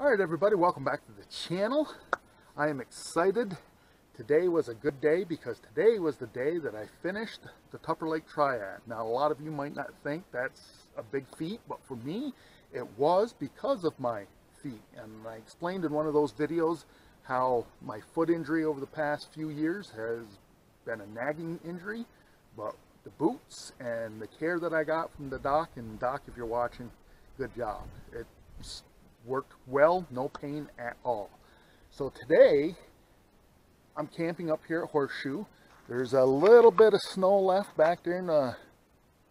Alright everybody, welcome back to the channel. I am excited. Today was a good day because today was the day that I finished the Tupper Lake Triad. Now a lot of you might not think that's a big feat, but for me it was because of my feet. And I explained in one of those videos how my foot injury over the past few years has been a nagging injury, but the boots and the care that I got from the doc, and Doc, if you're watching, good job. It's worked well, no pain at all. So today I'm camping up here at Horseshoe. There's a little bit of snow left back there in the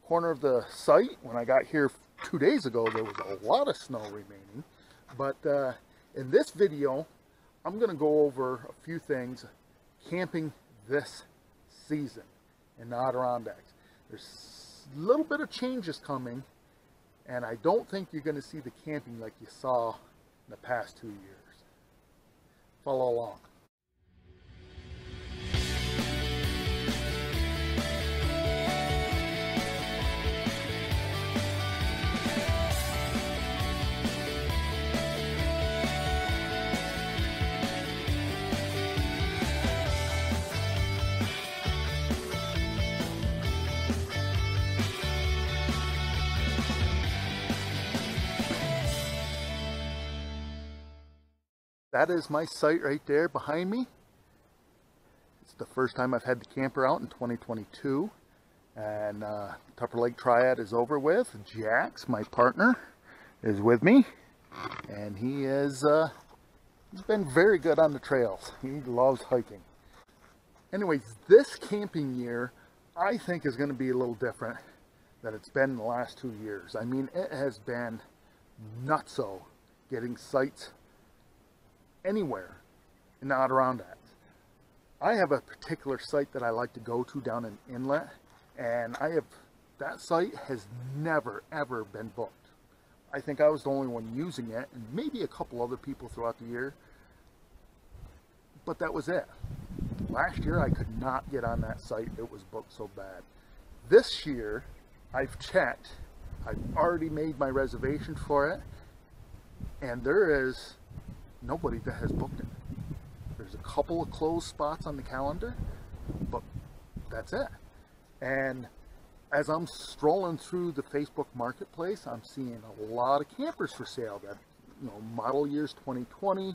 corner of the site. When I got here 2 days ago, there was a lot of snow remaining. But in this video, I'm going to go over a few things camping this season in the Adirondacks. There's a little bit of changes coming, and I don't think you're going to see the camping like you saw in the past 2 years. Follow along. That is my site right there behind me. It's the first time I've had the camper out in 2022. And Tupper Lake Triad is over with. Jax, my partner, is with me. And he's been very good on the trails. He loves hiking. Anyways, this camping year, I think, is going to be a little different than it's been in the last 2 years. I mean, it has been nutso getting sites anywhere in the Adirondacks. I have a particular site that I like to go to down in Inlet, and that site has never ever been booked. I think I was the only one using it, and maybe a couple other people throughout the year, but that was it. Last year I could not get on that site. It was booked so bad. This year I've checked. I've already made my reservation for it, and there is nobody that has booked it. There's a couple of closed spots on the calendar, but that's it. And as I'm strolling through the Facebook marketplace, I'm seeing a lot of campers for sale that, you know, model years 2020,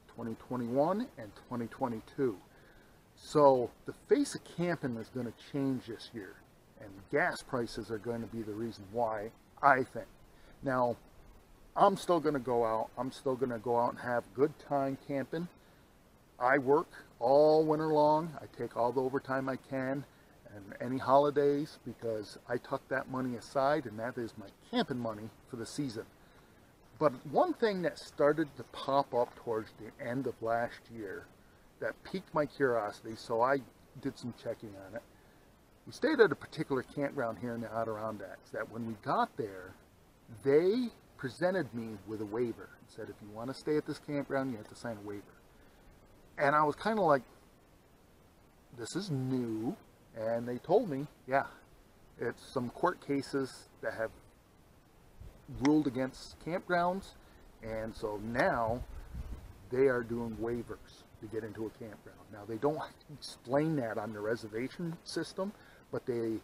2021, and 2022. So the face of camping is going to change this year, and gas prices are going to be the reason why, I think. Now, I'm still going to go out. I'm still going to go out and have a good time camping. I work all winter long. I take all the overtime I can and any holidays, because I tuck that money aside, and that is my camping money for the season. But one thing that started to pop up towards the end of last year that piqued my curiosity, so I did some checking on it. We stayed at a particular campground here in the Adirondacks that when we got there, they presented me with a waiver and said, if you want to stay at this campground, you have to sign a waiver. And I was kind of like, this is new. And they told me, yeah, it's some court cases that have ruled against campgrounds, and so now they are doing waivers to get into a campground. Now, they don't explain that on the reservation system, but they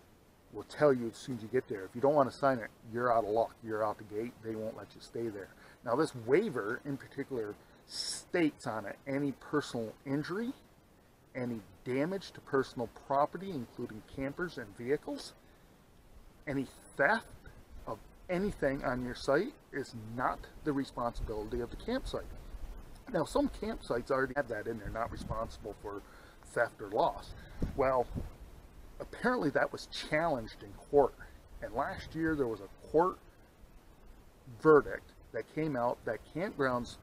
will tell you as soon as you get there. If you don't want to sign it, you're out of luck. You're out the gate. They won't let you stay there. Now, this waiver in particular states on it any personal injury, any damage to personal property, including campers and vehicles, any theft of anything on your site is not the responsibility of the campsite. Now, some campsites already have that in there, not responsible for theft or loss. Well, apparently that was challenged in court, and last year there was a court verdict that came out that campgrounds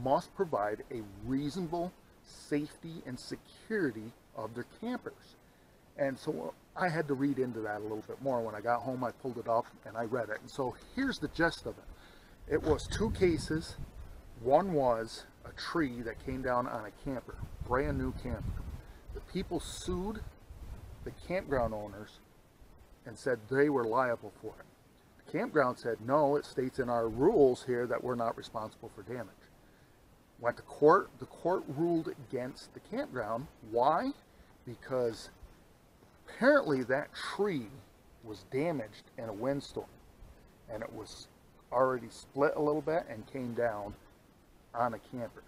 must provide a reasonable safety and security of their campers. And so I had to read into that a little bit more. When I got home, I pulled it up and I read it. And so here's the gist of it. It was 2 cases. One was a tree that came down on a camper, brand new camper. The people sued the campground owners and said they were liable for it. The campground said, no, it states in our rules here that we're not responsible for damage. Went to court. The court ruled against the campground. Why? Because apparently that tree was damaged in a windstorm, and it was already split a little bit and came down on a camper.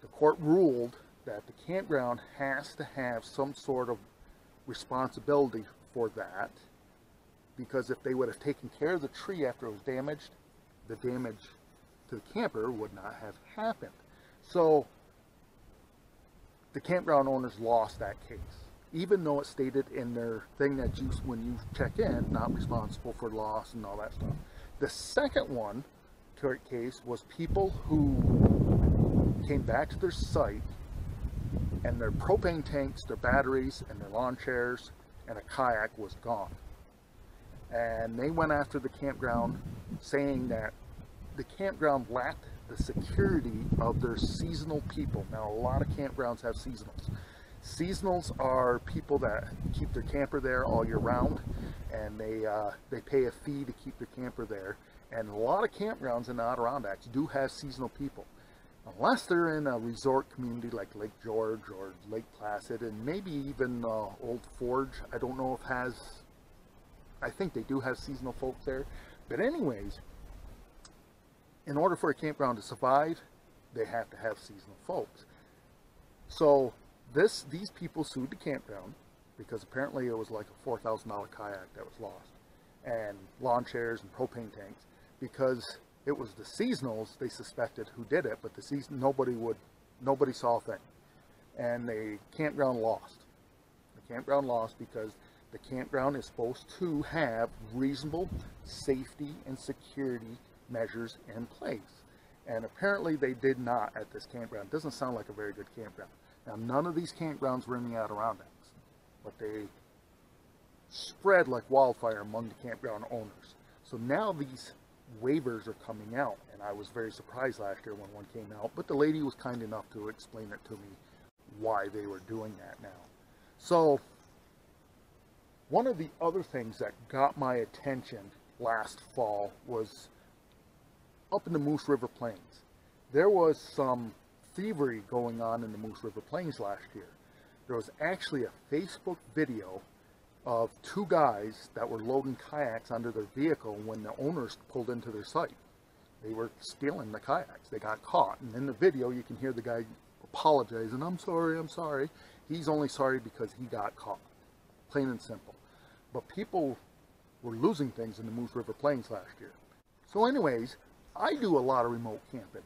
The court ruled that the campground has to have some sort of responsibility for that, because if they would have taken care of the tree after it was damaged, the damage to the camper would not have happened. So the campground owners lost that case, even though it stated in their thing that you, when you check in, not responsible for loss and all that stuff. The second one, court case, was people who came back to their site and their propane tanks, their batteries, and their lawn chairs and a kayak was gone. And they went after the campground, saying that the campground lacked the security of their seasonal people. Now, a lot of campgrounds have seasonals. Seasonals are people that keep their camper there all year round, and they pay a fee to keep their camper there. And a lot of campgrounds in the Adirondacks do have seasonal people, unless they're in a resort community like Lake George or Lake Placid, and maybe even Old Forge. I don't know if has, I think they do have seasonal folks there. But anyways, in order for a campground to survive, they have to have seasonal folks. So these people sued the campground because apparently it was like a $4,000 kayak that was lost, and lawn chairs and propane tanks, because it was the seasonals they suspected who did it, but nobody saw a thing, and the campground lost. The campground lost because the campground is supposed to have reasonable safety and security measures in place, and apparently they did not at this campground. It doesn't sound like a very good campground. Now, none of these campgrounds were in the Adirondacks, but they spread like wildfire among the campground owners. So now these waivers are coming out, and I was very surprised last year when one came out, but the lady was kind enough to explain it to me why they were doing that now. So one of the other things that got my attention last fall was up in the Moose River Plains. There was some thievery going on in the Moose River Plains last year. There was actually a Facebook video of two guys that were loading kayaks under their vehicle when the owners pulled into their site. They were stealing the kayaks. They got caught, and in the video you can hear the guy apologizing, I'm sorry. He's only sorry because he got caught, plain and simple. But people were losing things in the Moose River Plains last year. So anyways, I do a lot of remote camping.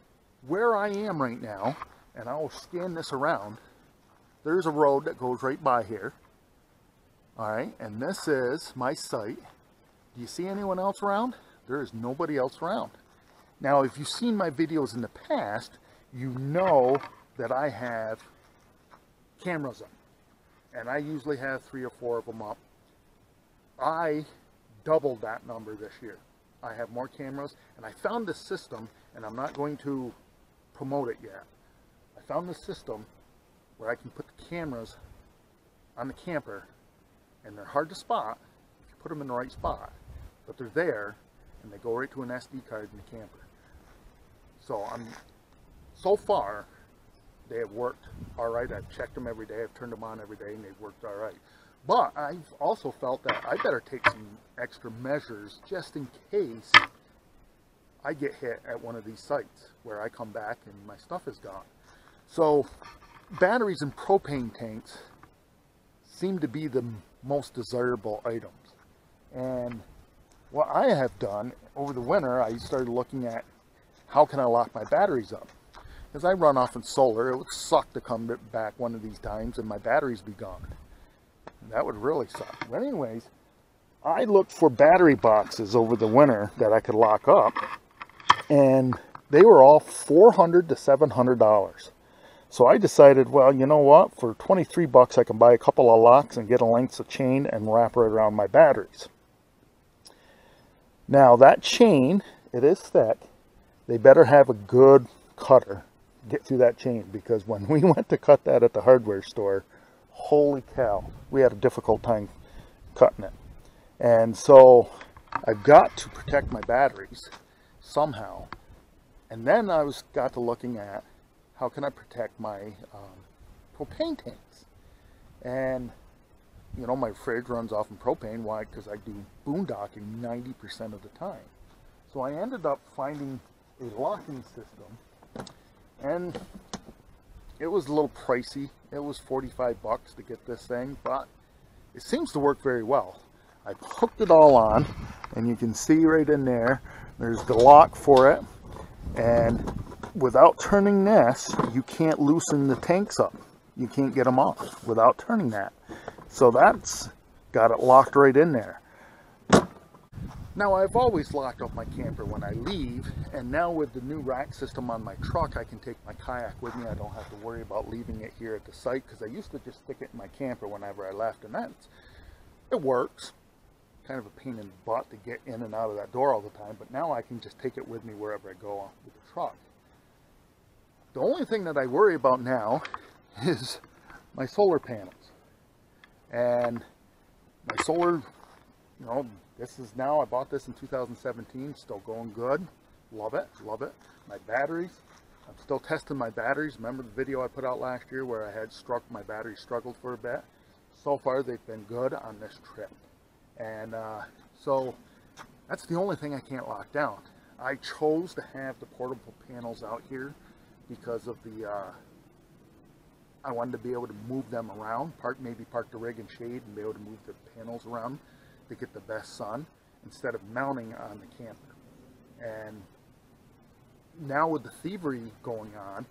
Where I am right now, and I'll scan this around, there's a road that goes right by here. Alright, and this is my site. Do you see anyone else around? There is nobody else around. Now, if you've seen my videos in the past, you know that I have cameras up. And I usually have 3 or 4 of them up. I doubled that number this year. I have more cameras, and I found this system, and I'm not going to promote it yet. I found this system where I can put the cameras on the camper, and they're hard to spot if you put them in the right spot, but they're there, and they go right to an SD card in the camper. So far, they have worked all right. I've checked them every day. I've turned them on every day, and they've worked all right. But I've also felt that I better take some extra measures just in case I get hit at one of these sites where I come back and my stuff is gone. So batteries and propane tanks seem to be the most desirable items. And what I have done over the winter, I started looking at how can I lock my batteries up. Because I run off in solar, it would suck to come back one of these times and my batteries be gone. That would really suck. But anyways, I looked for battery boxes over the winter that I could lock up, and they were all $400 to $700. So I decided, well, you know what? For 23 bucks, I can buy a couple of locks and get a length of chain and wrap it around my batteries. Now that chain, it is thick. They better have a good cutter to get through that chain, because when we went to cut that at the hardware store, holy cow, we had a difficult time cutting it. And so I've got to protect my batteries somehow. And then I got to looking at how can I protect my propane tanks. And you know, my fridge runs off in propane. Why? Because I do boondocking 90% of the time. So I ended up finding a locking system, and it was a little pricey. It was 45 bucks to get this thing, but it seems to work very well. I hooked it all on, and you can see right in there, there's the lock for it. And without turning this, you can't loosen the tanks up. You can't get them off without turning that. So that's got it locked right in there. Now, I've always locked up my camper when I leave, and now with the new rack system on my truck, I can take my kayak with me. I don't have to worry about leaving it here at the site, because I used to just stick it in my camper whenever I left, and it works. Kind of a pain in the butt to get in and out of that door all the time, but now I can just take it with me wherever I go with the truck. The only thing that I worry about now is my solar panels. And my solar, you know, I bought this in 2017, still going good. Love it, love it. My batteries, I'm still testing my batteries. Remember the video I put out last year where I had my batteries struggled for a bit? So far they've been good on this trip. And so that's the only thing I can't lock down. I chose to have the portable panels out here because of the, I wanted to be able to move them around, maybe park the rig in shade and be able to move the panels around to get the best sun instead of mounting on the camper. And now with the thievery going on,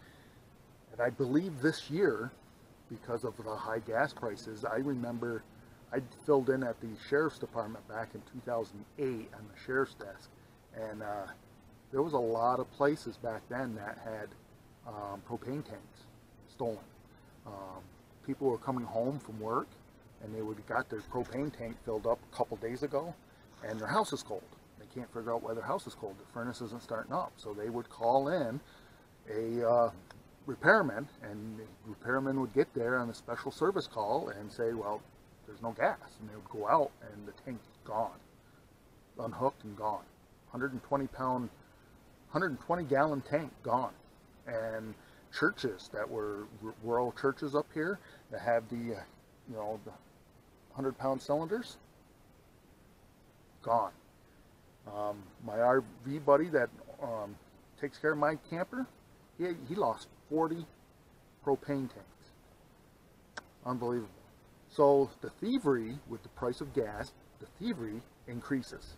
and I believe this year, because of the high gas prices, I remember I filled in at the sheriff's department back in 2008 on the sheriff's desk, and there was a lot of places back then that had propane tanks stolen. People were coming home from work, and they would have got their propane tank filled up a couple days ago, and their house is cold. They can't figure out why their house is cold. The furnace isn't starting up, so they would call in a repairman, and the repairman would get there on a special service call and say, well, there's no gas, and they would go out and the tank's gone, unhooked and gone. 120 gallon tank gone. And churches that were rural churches up here that have the you know, the 100-pound cylinders, gone. My RV buddy that takes care of my camper, he lost 40 propane tanks. Unbelievable. So the thievery, with the price of gas, the thievery increases.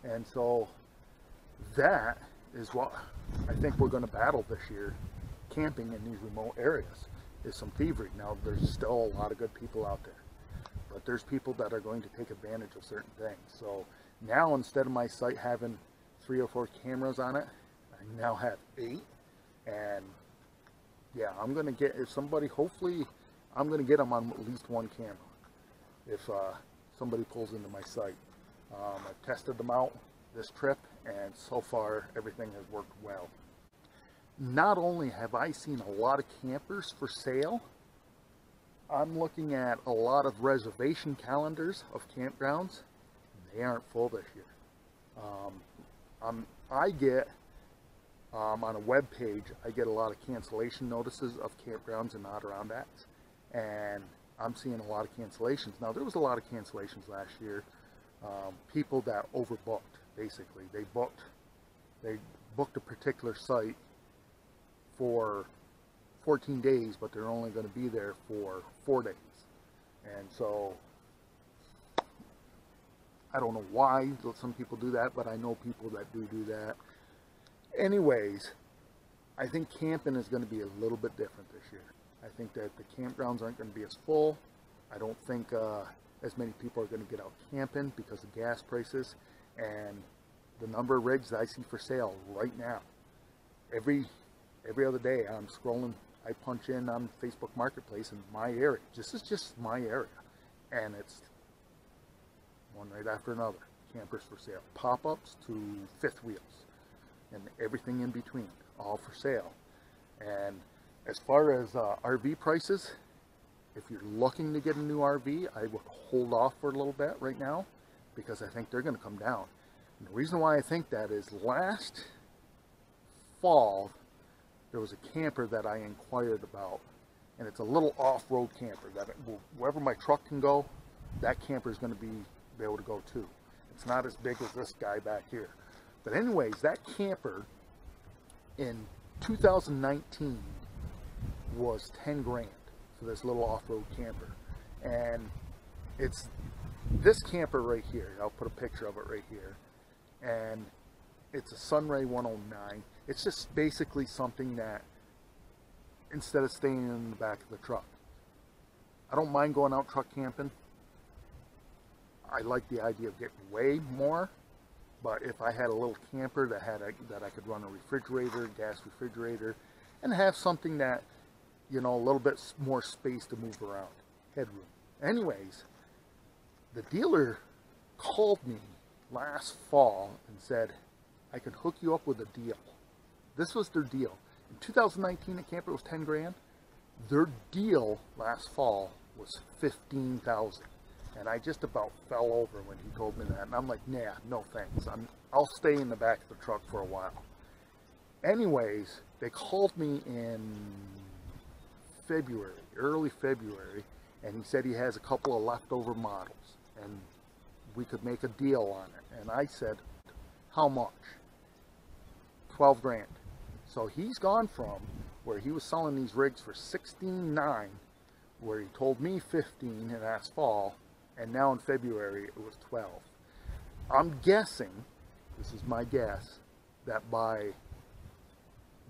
And so that is what I think we're going to battle this year, camping in these remote areas, is some thievery. Now, there's still a lot of good people out there, but there's people that are going to take advantage of certain things. So now, instead of my site having 3 or 4 cameras on it, I now have 8. And yeah, I'm going to get, if somebody, hopefully, I'm going to get them on at least 1 camera if somebody pulls into my site. I've tested them out this trip, and so far everything has worked well. Not only have I seen a lot of campers for sale, I'm looking at a lot of reservation calendars of campgrounds. They aren't full this year. I get on a web page, I get a lot of cancellation notices of campgrounds in Adirondacks, and I'm seeing a lot of cancellations. Now, there was a lot of cancellations last year. People that overbooked, basically. They booked a particular site for 14 days, but they're only going to be there for 4 days. And so I don't know why some people do that, but I know people that do that. Anyways, I think camping is going to be a little bit different this year. I think that the campgrounds aren't going to be as full. I don't think as many people are going to get out camping because of gas prices and the number of rigs that I see for sale right now. Every other day I'm scrolling, I punch in on Facebook Marketplace in my area. This is just my area, and it's one right after another. Campers for sale, pop-ups to fifth wheels, and everything in between, all for sale. And as far as RV prices, if you're looking to get a new RV, I would hold off for a little bit right now, because I think they're going to come down. And the reason why I think that is last fall, there was a camper that I inquired about, and it's a little off-road camper that wherever my truck can go, that camper is going to be able to go too. It's not as big as this guy back here. But anyways, that camper in 2019 was 10 grand for this little off-road camper. And it's this camper right here. I'll put a picture of it right here. And it's a Sunray 109. It's just basically something that, instead of staying in the back of the truck, I don't mind going out truck camping. I like the idea of getting way more, but if I had a little camper that I could run a refrigerator, gas refrigerator, and have something that, you know, a little bit more space to move around, headroom. Anyways, the dealer called me last fall and said, I could hook you up with a deal. This was their deal. In 2019, the camper was 10 grand. Their deal last fall was 15,000. And I just about fell over when he told me that. And I'm like, nah, no thanks. I'll stay in the back of the truck for a while. Anyways, they called me in February, early February, and he said he has a couple of leftover models and we could make a deal on it. And I said, how much? 12 grand. So he's gone from where he was selling these rigs for $16,900, where he told me 15 in last fall, and now in February it was 12. I'm guessing, this is my guess, that by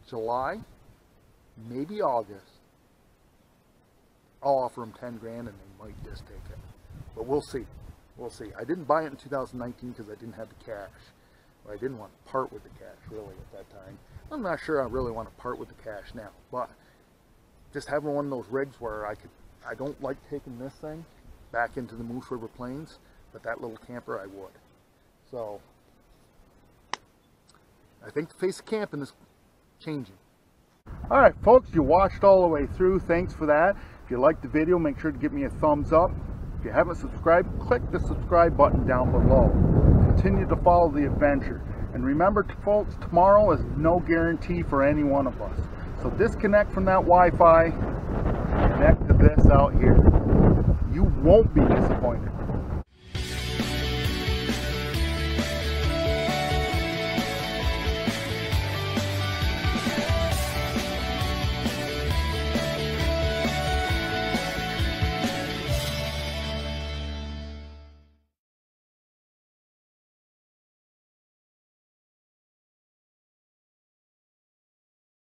July, maybe August, I'll offer them 10 grand and they might just take it. But we'll see. We'll see. I didn't buy it in 2019 because I didn't have the cash. Well, I didn't want to part with the cash really at that time. I'm not sure I really want to part with the cash now, but just having one of those rigs where I don't like taking this thing back into the Moose River Plains, but that little camper I would. So I think the face of camping is changing. All right, folks, you watched all the way through. Thanks for that. If you liked the video, make sure to give me a thumbs up. If you haven't subscribed, click the subscribe button down below. Continue to follow the adventure. And remember, folks, tomorrow is no guarantee for any one of us. So disconnect from that Wi-Fi, connect to this out here. You won't be disappointed.